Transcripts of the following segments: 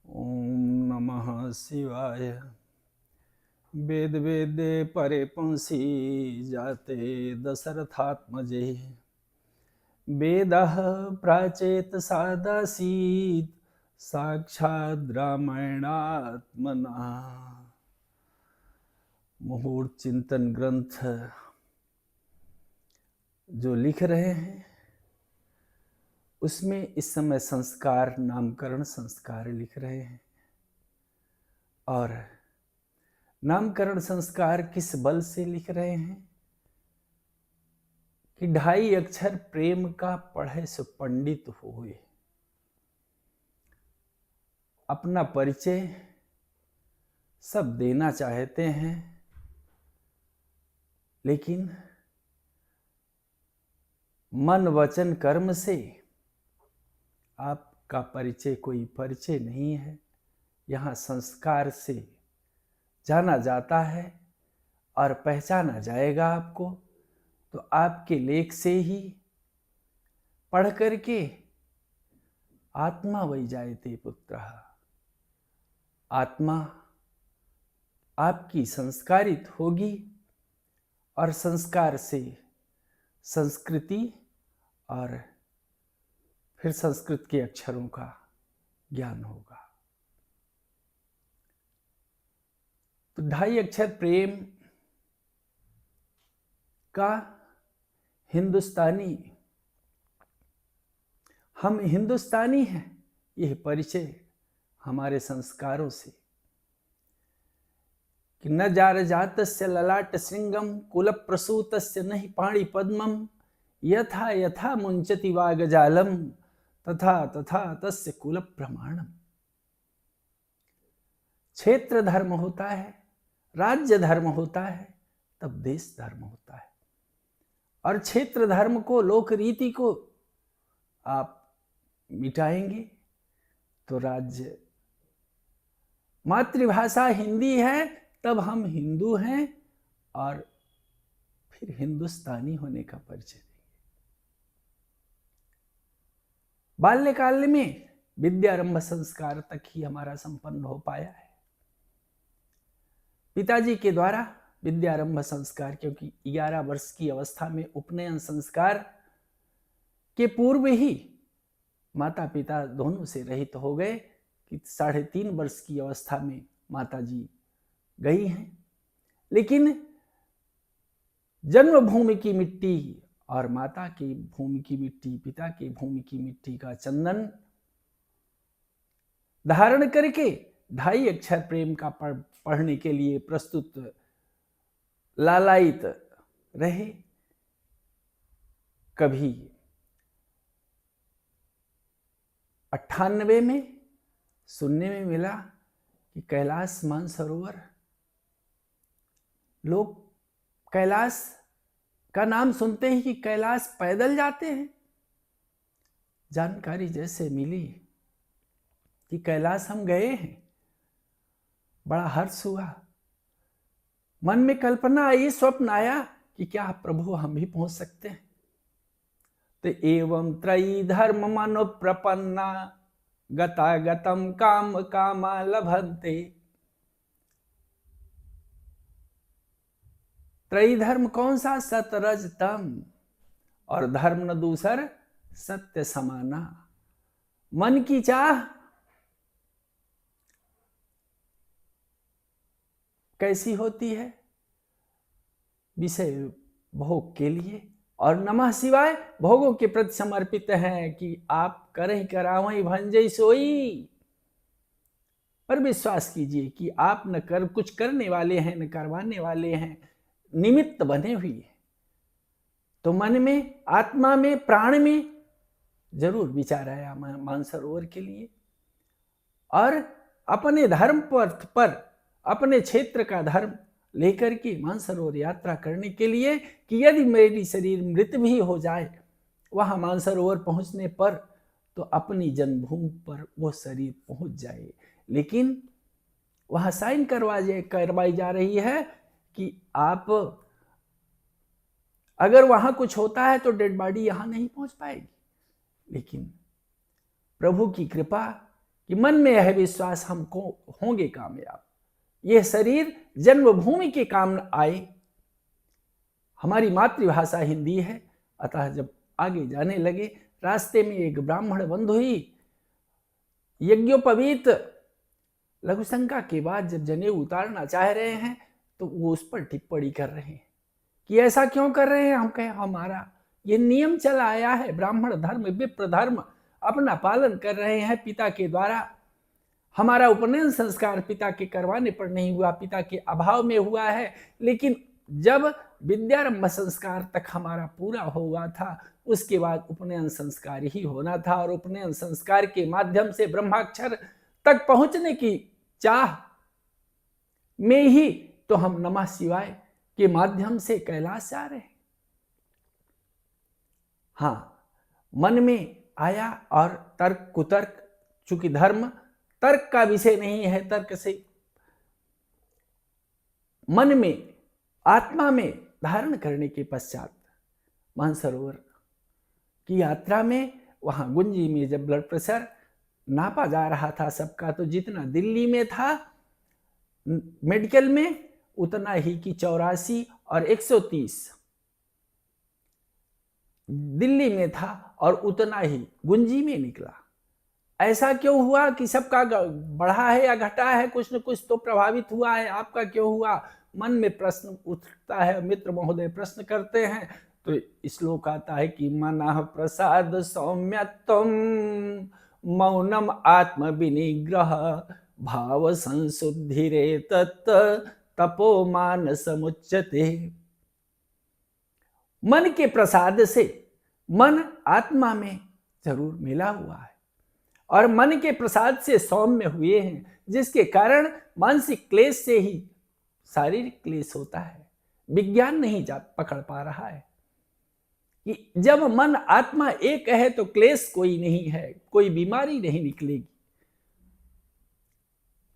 ओम नमः शिवाय। वेद वेदे परे पुंसी जाते दशरथात्मजे। वेदः प्राचेत सादासीत् साक्षात् रामायणात्मना। मुहूर्त चिंतन ग्रंथ जो लिख रहे हैं उसमें इस समय संस्कार, नामकरण संस्कार लिख रहे हैं। और नामकरण संस्कार किस बल से लिख रहे हैं कि 2.5 अक्षर प्रेम का पढ़े सो पंडित हुए। अपना परिचय सब देना चाहते हैं, लेकिन मन वचन कर्म से आपका परिचय कोई परिचय नहीं है। यहाँ संस्कार से जाना जाता है और पहचाना जाएगा आपको। तो आपके लेख से ही पढ़ करके आत्मा वही जायते पुत्र, आत्मा आपकी संस्कारित होगी और संस्कार से संस्कृति और फिर संस्कृत के अक्षरों का ज्ञान होगा। तो 2.5 अक्षर प्रेम का हिंदुस्तानी, हम हिंदुस्तानी हैं, यह परिचय हमारे संस्कारों से कि न जार जातस्य ललाट श्रृंगम कुल प्रसूतस्य नहीं पाणि पद्मम यथा यथा मुंचति वागजालम तथा तथा तस्य कुल प्रमाणम। क्षेत्र धर्म होता है, राज्य धर्म होता है, तब देश धर्म होता है। और क्षेत्र धर्म को, लोक रीति को आप मिटाएंगे तो राज्य, मातृभाषा हिंदी है तब हम हिंदू हैं और फिर हिंदुस्तानी होने का परिचय देंगे। बाल्यकाल में विद्यारंभ संस्कार तक ही हमारा संपन्न हो पाया है। पिताजी के द्वारा विद्यारंभ संस्कार, क्योंकि 11 वर्ष की अवस्था में उपनयन संस्कार के पूर्व ही माता पिता दोनों से रहित हो गए कि 3.5 वर्ष की अवस्था में माताजी गई हैं। लेकिन जन्मभूमि की मिट्टी और माता की भूमि की मिट्टी, पिता की भूमि की मिट्टी का चंदन धारण करके 2.5 अक्षर प्रेम का पढ़ने के लिए प्रस्तुत लालायित रहे। कभी 98 में सुनने में मिला कि कैलाश मानसरोवर, लोग कैलाश का नाम सुनते ही कि कैलाश पैदल जाते हैं। जानकारी जैसे मिली कि कैलाश हम गए हैं, बड़ा हर्ष हुआ। मन में कल्पना आई, स्वप्न आया कि क्या प्रभु हम भी पहुंच सकते हैं। तो एवं त्रयी धर्म मनो प्रपन्ना गता गतम काम कामा लभन्ते। त्रयी धर्म कौन सा? सतरज तम, और धर्म न दूसर सत्य समाना। मन की चाह कैसी होती है? विषय भोग के लिए, और नमः शिवाय भोगों के प्रति समर्पित हैं कि आप करहि करावहि भंजई सोई। पर विश्वास कीजिए कि आप न कर कुछ करने वाले हैं, न करवाने वाले हैं, निमित्त बने हुए हैं। तो मन में, आत्मा में, प्राण में जरूर विचार आया मानसरोवर के लिए, और अपने धर्म पर अपने क्षेत्र का धर्म लेकर के मानसरोवर यात्रा करने के लिए कि यदि मेरी शरीर मृत भी हो जाए वहां मानसरोवर पहुंचने पर, तो अपनी जन्मभूमि पर वो शरीर पहुंच जाए। लेकिन वहां साइन करवाई जा रही है कि आप अगर वहां कुछ होता है तो डेड बॉडी यहां नहीं पहुंच पाएगी। लेकिन प्रभु की कृपा कि मन में यह विश्वास हमको होंगे कामयाब, यह शरीर जन्मभूमि के काम आए। हमारी मातृभाषा हिंदी है, अतः जब आगे जाने लगे रास्ते में एक ब्राह्मण बंधु ही यज्ञोपवीत लघुशंका के बाद जब जनेऊ उतारना चाह रहे हैं तो वो उस पर टिप्पणी कर रहे हैं कि ऐसा क्यों कर रहे हैं। हम कहें हमारा ये नियम चला आया है, ब्राह्मण धर्म विप्र धर्म अपना पालन कर रहे हैं पिता के द्वारा। हमारा उपनयन संस्कार पिता के करवाने पर नहीं हुआ, पिता के अभाव में हुआ है, लेकिन जब विद्यारंभ संस्कार तक हमारा पूरा हुआ था उसके बाद उपनयन संस्कार ही होना था, और उपनयन संस्कार के माध्यम से ब्रह्माक्षर तक पहुंचने की चाह में ही तो हम नमः शिवाय के माध्यम से कैलाश जा रहे हैं। हाँ, मन में आया और तर्क कुतर्क, चूंकि धर्म तर्क का विषय नहीं है, तर्क से मन में आत्मा में धारण करने के पश्चात मानसरोवर की यात्रा में वहां गुंजी में जब ब्लड प्रेशर नापा जा रहा था सबका, तो जितना दिल्ली में था मेडिकल में उतना ही कि 84 और 130 दिल्ली में था और उतना ही गुंजी में निकला। ऐसा क्यों हुआ कि सबका बढ़ा है या घटा है, कुछ न कुछ तो प्रभावित हुआ है, आपका क्यों हुआ? मन में प्रश्न उठता है। मित्र महोदय प्रश्न करते हैं तो श्लोक आता है कि मनः प्रसाद सौम्यत्वम मौनम आत्म विनिग्रह भाव संशुद्धिरे तत् तपो मानस मुच्यते। मन के प्रसाद से मन आत्मा में जरूर मिला हुआ है और मन के प्रसाद से सौम्य हुए हैं, जिसके कारण मानसिक क्लेश से ही शारीरिक क्लेश होता है। विज्ञान नहीं पकड़ पा रहा है कि जब मन आत्मा एक है तो क्लेश कोई नहीं है, कोई बीमारी नहीं निकलेगी।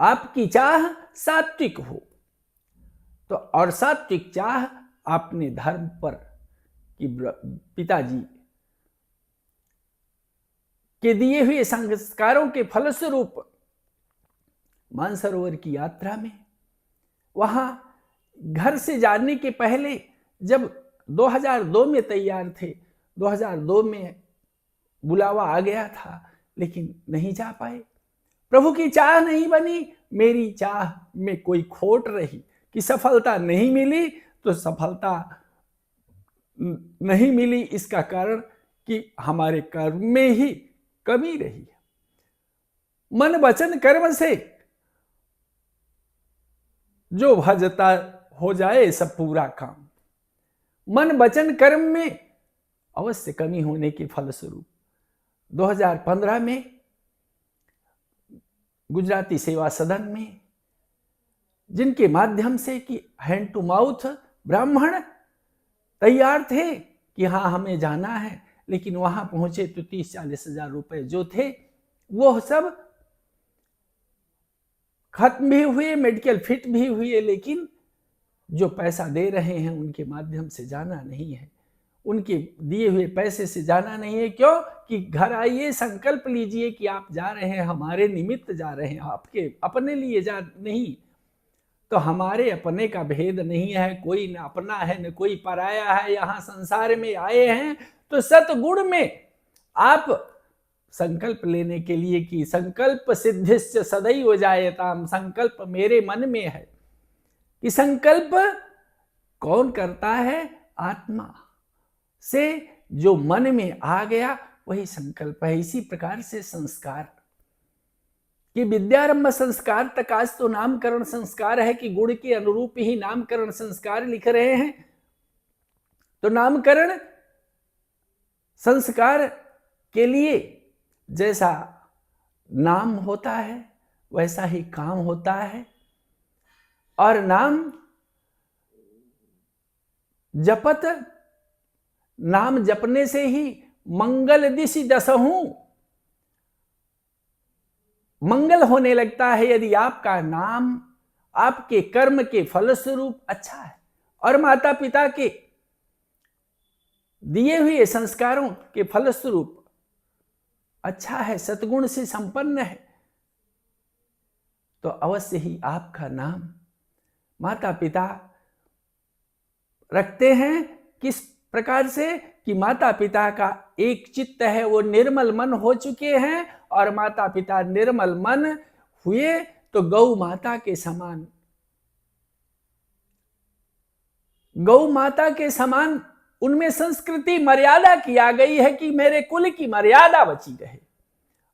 आपकी चाह सात्विक हो तो, और सात्विक चाह आपने धर्म पर कि पिताजी के दिए हुए संस्कारों के फलस्वरूप मानसरोवर की यात्रा में वहां घर से जाने के पहले जब 2002 में तैयार थे, 2002 में बुलावा आ गया था लेकिन नहीं जा पाए। प्रभु की चाह नहीं बनी, मेरी चाह में कोई खोट रही कि सफलता नहीं मिली। तो सफलता नहीं मिली इसका कारण कि हमारे कर्म में ही कमी रही है। मन वचन कर्म से जो भजता हो जाए सब पूरा काम। मन वचन कर्म में अवश्य कमी होने के फलस्वरूप 2015 में गुजराती सेवा सदन में जिनके माध्यम से कि हैंड टू माउथ ब्राह्मण तैयार थे कि हाँ हमें जाना है, लेकिन वहां पहुंचे तो 30-40 हजार रुपए जो थे वो सब खत्म भी हुए, मेडिकल फिट भी हुए, लेकिन जो पैसा दे रहे हैं उनके माध्यम से जाना नहीं है, उनके दिए हुए पैसे से जाना नहीं है। क्यों? कि घर आइए, संकल्प लीजिए कि आप जा रहे हैं, हमारे निमित्त जा रहे हैं, आपके अपने लिए जा नहीं। तो हमारे अपने का भेद नहीं है, कोई न अपना है न कोई पराया है। यहाँ संसार में आए हैं तो सतगुण में आप संकल्प लेने के लिए कि संकल्प सिद्धिश्च सदैव जायताम, संकल्प मेरे मन में है। कि संकल्प कौन करता है? आत्मा से जो मन में आ गया वही संकल्प है। इसी प्रकार से संस्कार कि विद्यारंभ संस्कार तक आज तो नामकरण संस्कार है कि गुण के अनुरूप ही नामकरण संस्कार लिख रहे हैं। तो नामकरण संस्कार के लिए जैसा नाम होता है वैसा ही काम होता है, और नाम जपत, नाम जपने से ही मंगल दिशि दसहूं मंगल होने लगता है। यदि आपका नाम आपके कर्म के फलस्वरूप अच्छा है और माता पिता के दिए हुए संस्कारों के फलस्वरूप अच्छा है, सद्गुण से संपन्न है, तो अवश्य ही आपका नाम माता पिता रखते हैं। किस प्रकार से कि माता पिता का एक चित्त है, वो निर्मल मन हो चुके हैं, और माता पिता निर्मल मन हुए तो गौ माता के समान, गौ माता के समान उनमें संस्कृति मर्यादा किया गई है कि मेरे कुल की मर्यादा बची रहे,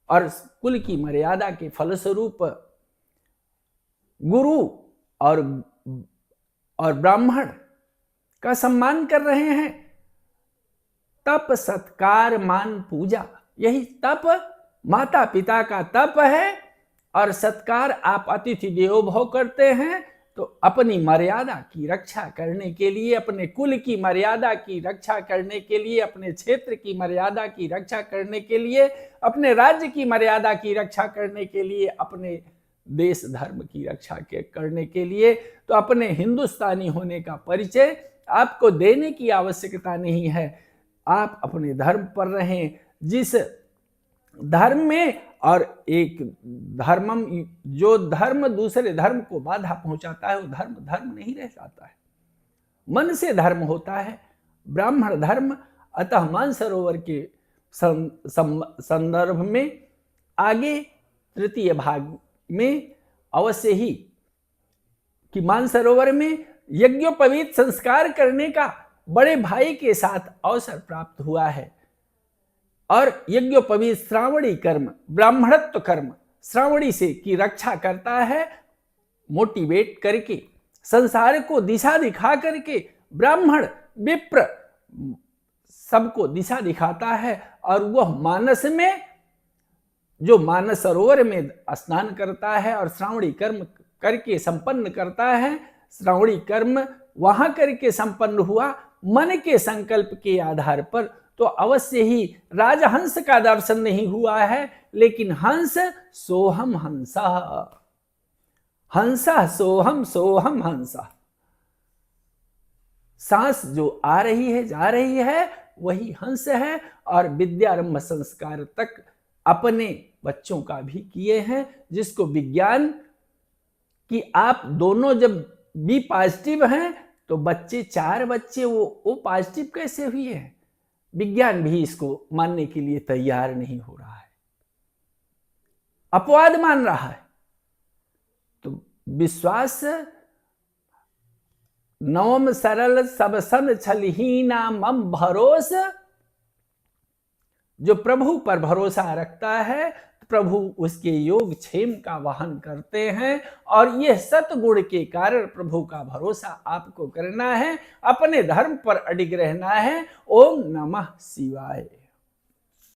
और कुल की मर्यादा के फलस्वरूप गुरु और ब्राह्मण का सम्मान कर रहे हैं। तप सत्कार मान पूजा, यही तप माता पिता का तप है, और सत्कार आप अतिथि देवो भव करते हैं। तो अपनी मर्यादा की रक्षा करने के लिए, अपने कुल की मर्यादा की रक्षा करने के लिए, अपने क्षेत्र की मर्यादा की रक्षा करने के लिए, अपने राज्य की मर्यादा की रक्षा करने के लिए, अपने देश धर्म की रक्षा करने के लिए, तो अपने हिंदुस्तानी होने का परिचय आपको देने की आवश्यकता नहीं है। आप अपने धर्म पर रहें। जिस धर्म में, और एक धर्मम, जो धर्म दूसरे धर्म को बाधा पहुंचाता है वो धर्म धर्म नहीं रह जाता है, मन से धर्म होता है। ब्राह्मण धर्म, अतः मानसरोवर के संदर्भ में आगे तृतीय भाग में अवश्य ही कि मानसरोवर में यज्ञोपवीत संस्कार करने का बड़े भाई के साथ अवसर प्राप्त हुआ है, और यज्ञोपवीत श्रावणी कर्म, ब्राह्मणत्व कर्म श्रावणी से की रक्षा करता है, मोटिवेट करके, संसार को दिशा दिखा करके, ब्राह्मण विप्र सबको दिशा दिखाता है। और वह मानस में, जो मानस सरोवर में स्नान करता है और श्रावणी कर्म करके संपन्न करता है, श्रावणी कर्म वहां करके संपन्न हुआ मन के संकल्प के आधार पर, तो अवश्य ही राजहंस का दर्शन नहीं हुआ है, लेकिन हंस सोहम हंसा, हंसा सोहम सोहम हंसा। सांस जो आ रही है जा रही है वही हंस है। और विद्यारंभ संस्कार तक अपने बच्चों का भी किए हैं, जिसको विज्ञान कि आप दोनों जब बी पॉजिटिव हैं तो बच्चे, 4 बच्चे वो पॉजिटिव कैसे हुए हैं, विज्ञान भी इसको मानने के लिए तैयार नहीं हो रहा है, अपवाद मान रहा है। तो विश्वास नवम सरल सब सन छलहीना मम भरोस, जो प्रभु पर भरोसा रखता है प्रभु उसके योग क्षेम का वहन करते हैं, और यह सतगुण के कारण प्रभु का भरोसा आपको करना है, अपने धर्म पर अडिग रहना है। ओम नमः शिवाय।